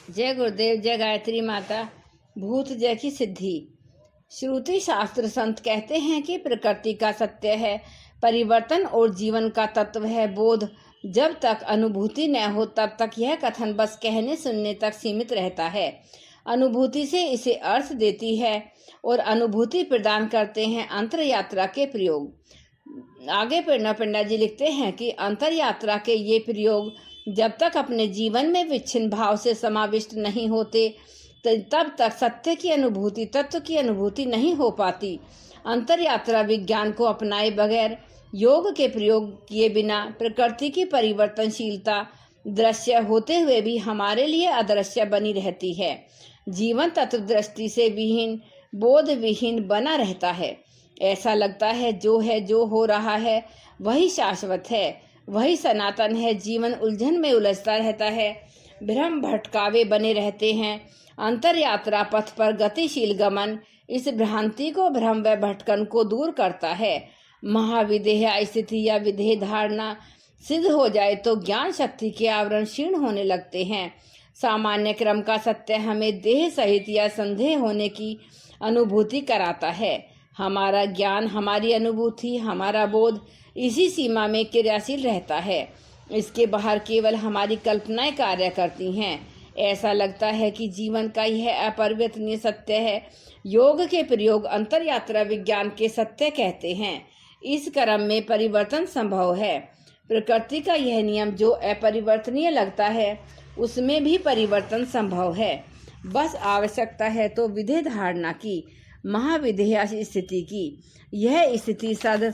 जय गुरुदेव, जय गायत्री माता, भूत जय की सिद्धि। श्रुति शास्त्र संत कहते हैं कि प्रकृति का सत्य है परिवर्तन और जीवन का तत्व है बोध। जब तक अनुभूति न हो तब तक यह कथन बस कहने सुनने तक सीमित रहता है। अनुभूति से इसे अर्थ देती है और अनुभूति प्रदान करते हैं अंतर यात्रा के प्रयोग। आगे प्रेरणा पंडा जी लिखते हैं कि अंतर यात्रा के ये प्रयोग जब तक अपने जीवन में विच्छिन्न भाव से समाविष्ट नहीं होते तब तक सत्य की अनुभूति, तत्व की अनुभूति नहीं हो पाती। अंतर यात्रा विज्ञान को अपनाए बगैर, योग के प्रयोग किए बिना प्रकृति की परिवर्तनशीलता दृश्य होते हुए भी हमारे लिए अदृश्य बनी रहती है। जीवन तत्व दृष्टि से विहीन, बोध विहीन बना रहता है। ऐसा लगता है जो हो रहा है वही शाश्वत है, वही सनातन है। जीवन उलझन में उलझता रहता है, भ्रम भटकावे बने रहते हैं। अंतर यात्रा पथ पर गतिशील गमन इस भ्रांति को, भ्रम व भटकन को दूर करता है। महाविदेह स्थिति या विधेय धारणा सिद्ध हो जाए तो ज्ञान शक्ति के आवरण क्षीण होने लगते हैं। सामान्य क्रम का सत्य हमें देह सहित या संदेह होने की अनुभूति कराता है। हमारा ज्ञान, हमारी अनुभूति, हमारा बोध इसी सीमा में क्रियाशील रहता है। इसके बाहर केवल हमारी कल्पनाएं कार्य करती हैं। ऐसा लगता है कि जीवन का यह अपरिवर्तनीय सत्य है। योग के प्रयोग अंतर यात्रा विज्ञान के सत्य कहते हैं। इस क्रम में परिवर्तन संभव है। प्रकृति का यह नियम जो अपरिवर्तनीय लगता है उसमें भी परिवर्तन संभव है। बस आवश्यकता है तो विधेय धारणा की, महाविधेय स्थिति की। यह स्थिति सद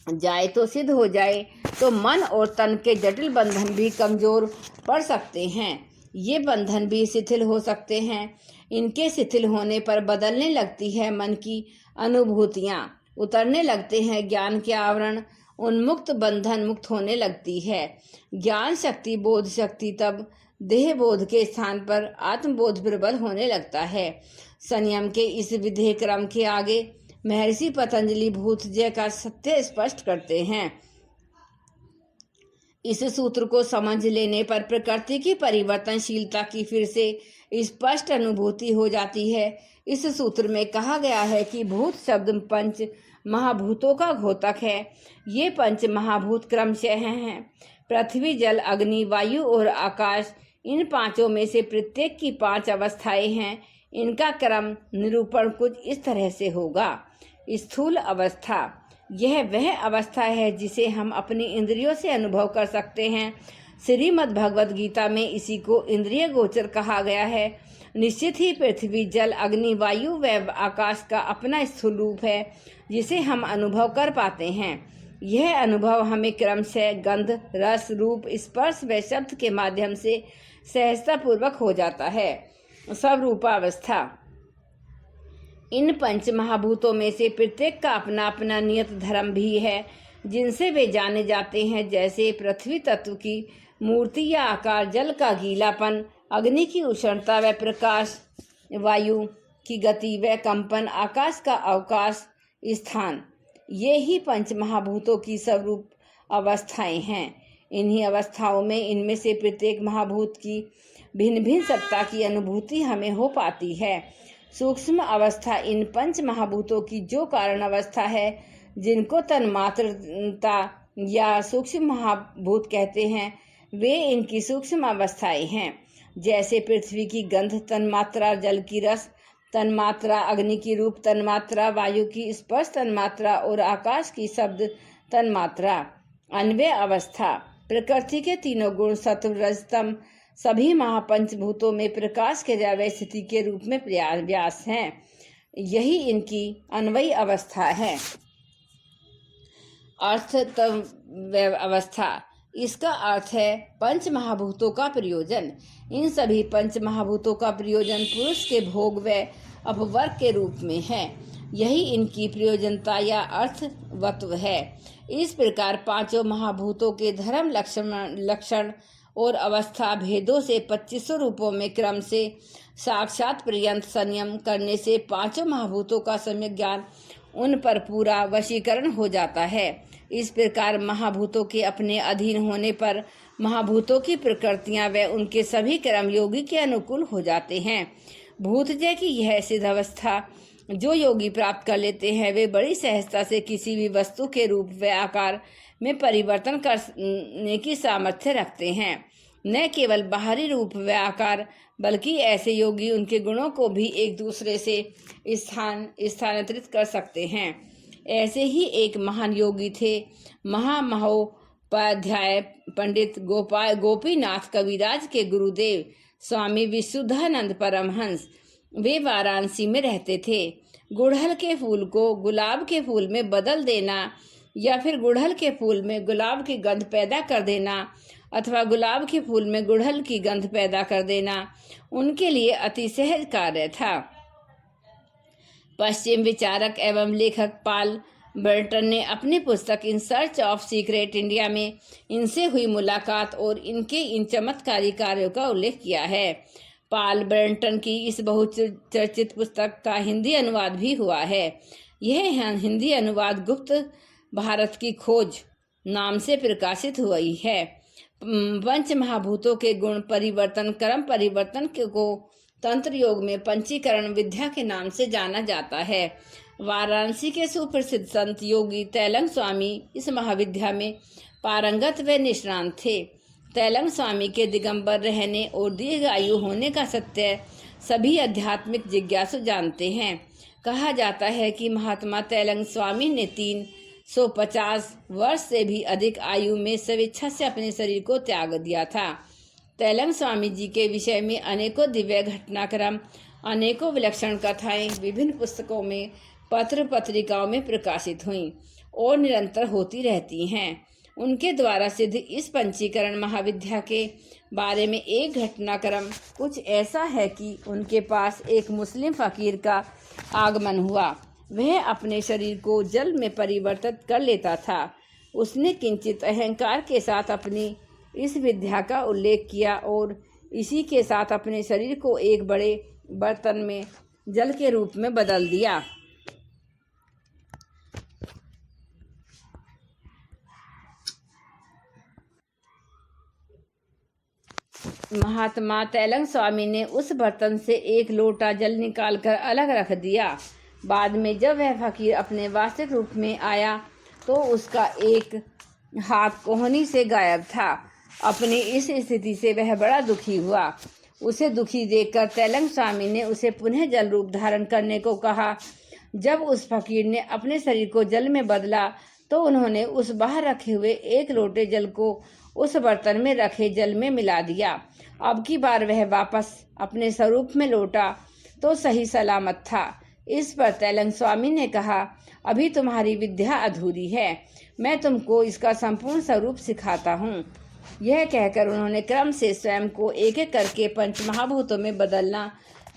जाए तो सिद्ध हो जाए तो मन और तन के जटिल बंधन भी कमजोर पड़ सकते हैं। ये बंधन भी शिथिल हो सकते हैं। इनके शिथिल होने पर बदलने लगती है मन की अनुभूतियाँ, उतरने लगते हैं ज्ञान के आवरण, उन्मुक्त बंधन मुक्त होने लगती है। ज्ञान शक्ति, बोध शक्ति तब देह बोध के स्थान पर आत्मबोध प्रबल होने लगता है। संयम के इस विधेय क्रम के आगे महर्षि पतंजलि भूतजय का सत्य स्पष्ट करते हैं। इस सूत्र को समझ लेने पर प्रकृति की परिवर्तनशीलता की फिर से स्पष्ट अनुभूति हो जाती है। इस सूत्र में कहा गया है कि भूत शब्द पंच महाभूतों का घोतक है। ये पंच महाभूत क्रमशः हैं पृथ्वी, जल, अग्नि, वायु और आकाश। इन पांचों में से प्रत्येक की 5 अवस्थाएं हैं। इनका क्रम निरूपण कुछ इस तरह से होगा। स्थूल अवस्था, यह वह अवस्था है जिसे हम अपनी इंद्रियों से अनुभव कर सकते हैं। श्रीमद् भगवद गीता में इसी को इंद्रिय गोचर कहा गया है। निश्चित ही पृथ्वी, जल, अग्नि, वायु व आकाश का अपना स्थूल रूप है जिसे हम अनुभव कर पाते हैं। यह अनुभव हमें क्रमशः गंध, रस, रूप, स्पर्श व शब्द के माध्यम से सहजता पूर्वक हो जाता है। स्वरूपावस्था, इन पंच महाभूतों में से प्रत्येक का अपना अपना नियत धर्म भी है जिनसे वे जाने जाते हैं। जैसे पृथ्वी तत्व की मूर्ति या आकार, जल का गीलापन, अग्नि की उष्णता व प्रकाश, वायु की गति व कंपन, आकाश का अवकाश स्थान। ये ही पंच महाभूतों की स्वरूप अवस्थाएं हैं। इन्हीं अवस्थाओं में इनमें से प्रत्येक महाभूत की भिन्न भिन्न सत्ता की अनुभूति हमें हो पाती है। सूक्ष्म अवस्था, इन पंच महाभूतों की जो कारण अवस्था है, जिनको तन्मात्रता या सूक्ष्म महाभूत कहते हैं, वे इनकी सूक्ष्म अवस्थाएं हैं। जैसे पृथ्वी की गंध तन्मात्रा, जल की रस तन्मात्रा, अग्नि की रूप तन्मात्रा, वायु की स्पर्श तन्मात्रा और आकाश की शब्द तन्मात्रा। अन्वय अवस्था, प्रकृति के तीनों गुण सत्व रजतम सभी महापंचभूतों में प्रकाश के जैव स्थिति के रूप में व्यास हैं। यही इनकी अन्वयी अवस्था है। अर्थतव अवस्था, इसका अर्थ है पंच महाभूतों का प्रयोजन। इन सभी पंच महाभूतों का प्रयोजन पुरुष के भोग व अपवर्ग के रूप में है। यही इनकी प्रयोजनता या अर्थवत्व है। इस प्रकार पांचों महाभूतों के धर्म, लक्षण और अवस्था भेदों से 2500 रूपों में क्रम से साक्षात पर्यंत संयम करने से पांचों महाभूतों का सम्यक ज्ञान उन पर पूरा वशीकरण हो जाता है। इस प्रकार महाभूतों के अपने अधीन होने पर महाभूतों की प्रकृतियां व उनके सभी कर्म योगी के अनुकूल हो जाते हैं। भूतजय की यह सिद्ध अवस्था जो योगी प्राप्त कर लेते हैं वे बड़ी सहजता से किसी भी वस्तु के रूप व आकार में परिवर्तन करने की सामर्थ्य रखते हैं। न केवल बाहरी रूप व आकार बल्कि ऐसे योगी उनके गुणों को भी एक दूसरे से स्थानांतरित कर सकते हैं। ऐसे ही एक महान योगी थे महामहोपाध्याय पंडित गोपीनाथ कविराज के गुरुदेव स्वामी विशुद्धानंद परमहंस। वे वाराणसी में रहते थे। गुड़हल के फूल को गुलाब के फूल में बदल देना या फिर गुड़हल के फूल में गुलाब की गंध पैदा कर देना अथवा गुलाब के फूल में गुड़हल की गंध पैदा कर देना उनके लिए अति सहज कार्य था। पश्चिम विचारक एवं लेखक पॉल ब्रैंटन ने अपनी पुस्तक in search of secret India में इनसे हुई मुलाकात और इनके इन चमत्कारी कार्यों का उल्लेख किया है। पॉल ब्रैंटन की इस बहुचर्चित पुस्तक का हिंदी अनुवाद भी हुआ है। यह हिंदी अनुवाद गुप्त भारत की खोज नाम से प्रकाशित हुई है। पंच महाभूतों के गुण परिवर्तन कर्म परिवर्तन को तंत्र योग में पंचीकरण विद्या के नाम से जाना जाता है। वाराणसी के सुप्रसिद्ध संत योगी तैलंग स्वामी इस महाविद्या में पारंगत व निष्णात थे। तैलंग स्वामी के दिगंबर रहने और दीर्घ आयु होने का सत्य सभी आध्यात्मिक जिज्ञासु जानते हैं। कहा जाता है कि महात्मा तैलंग स्वामी ने 350 वर्ष से भी अधिक आयु में स्वेच्छा से अपने शरीर को त्याग दिया था। तैलंग स्वामी जी के विषय में अनेकों दिव्य घटनाक्रम अनेकों विलक्षण कथाएं विभिन्न पुस्तकों में पत्र पत्रिकाओं में प्रकाशित हुई और निरंतर होती रहती हैं। उनके द्वारा सिद्ध इस पंचीकरण महाविद्या के बारे में एक घटनाक्रम कुछ ऐसा है कि उनके पास एक मुस्लिम फकीर का आगमन हुआ। वह अपने शरीर को जल में परिवर्तित कर लेता था। उसने किंचित अहंकार के साथ अपनी इस विद्या का उल्लेख किया और इसी के साथ अपने शरीर को एक बड़े बर्तन में जल के रूप में बदल दिया। महात्मा तैलंग स्वामी ने उस बर्तन से एक लोटा जल निकालकर अलग रख दिया। बाद में जब वह फकीर अपने वास्तविक रूप में आया तो उसका एक हाथ कोहनी से गायब था। अपनी इस स्थिति से वह बड़ा दुखी हुआ। उसे दुखी देखकर तैलंग स्वामी ने उसे पुनः जल रूप धारण करने को कहा। जब उस फकीर ने अपने शरीर को जल में बदला तो उन्होंने उस बाहर रखे हुए एक लोटे जल को उस बर्तन में रखे जल में मिला दिया। अब की बार वह वापस अपने स्वरूप में लौटा तो सही सलामत था। इस पर तैलंग स्वामी ने कहा, अभी तुम्हारी विद्या अधूरी है, मैं तुमको इसका संपूर्ण स्वरूप सिखाता हूँ। यह कहकर उन्होंने क्रम से स्वयं को एक एक करके पंच महाभूतों में बदलना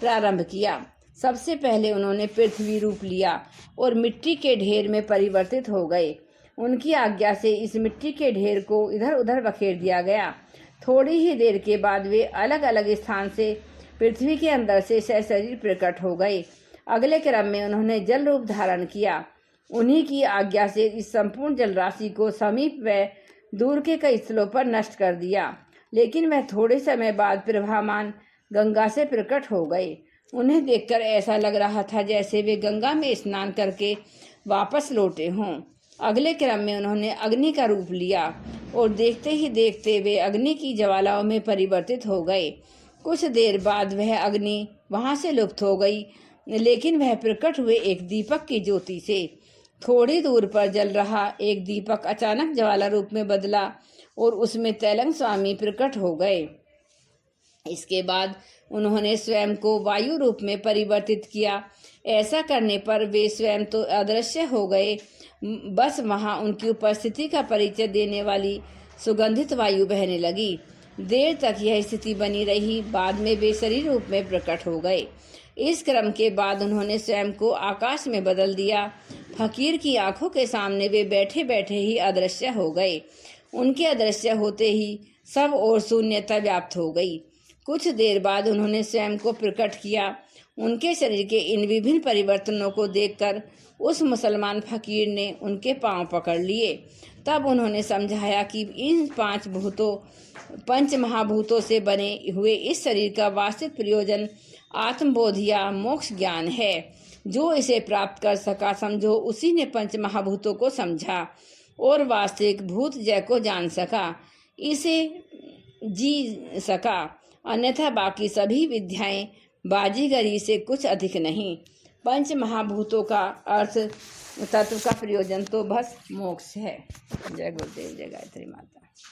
प्रारंभ किया। सबसे पहले उन्होंने पृथ्वी रूप लिया और मिट्टी के ढेर में परिवर्तित हो गए। उनकी आज्ञा से इस मिट्टी के ढेर को इधर उधर बखेर दिया गया। थोड़ी ही देर के बाद वे अलग अलग स्थान से पृथ्वी के अंदर से शरीर प्रकट हो गए। अगले क्रम में उन्होंने जल रूप धारण किया। उन्हीं की आज्ञा से इस संपूर्ण जल राशि को समीप व दूर के कई स्थलों पर नष्ट कर दिया। लेकिन वह थोड़े समय बाद प्रभामान गंगा से प्रकट हो गए। उन्हें देखकर ऐसा लग रहा था जैसे वे गंगा में स्नान करके वापस लौटे हों। अगले क्रम में उन्होंने अग्नि का रूप लिया और देखते ही देखते वे अग्नि की ज्वालाओं में परिवर्तित हो गए। कुछ देर बाद वह अग्नि वहां से लुप्त हो गई, लेकिन वह प्रकट हुए एक दीपक की ज्योति से। थोड़ी दूर पर जल रहा एक दीपक अचानक ज्वाला रूप में बदला और उसमें तैलंग स्वामी प्रकट हो गए। इसके बाद उन्होंने स्वयं को वायु रूप में परिवर्तित किया। ऐसा करने पर वे स्वयं तो अदृश्य हो गए, बस वहां उनकी उपस्थिति का परिचय देने वाली सुगंधित वायु बहने लगी। देर तक यह स्थिति बनी रही। बाद में वे शरीर रूप में प्रकट हो गए। इस क्रम के बाद उन्होंने स्वयं को आकाश में बदल दिया। फकीर की आंखों के सामने वे बैठे बैठे ही अदृश्य हो गए। उनके अदृश्य होते ही सब और शून्यता व्याप्त हो गई। कुछ देर बाद उन्होंने स्वयं को प्रकट किया। उनके शरीर के इन विभिन्न परिवर्तनों को देखकर उस मुसलमान फकीर ने उनके पांव पकड़ लिए। तब उन्होंने समझाया कि इन पंच महाभूतों से बने हुए इस शरीर का वास्तविक प्रयोजन आत्मबोध या मोक्ष ज्ञान है। जो इसे प्राप्त कर सका समझो उसी ने पंच महाभूतों को समझा और वास्तविक भूत जय को जान सका, इसे जी सका। अन्यथा बाकी सभी विद्याएं बाजीगरी से कुछ अधिक नहीं। पंच महाभूतों का अर्थ तत्व का प्रयोजन तो बस मोक्ष है। जय गुरुदेव, जय गायत्री माता।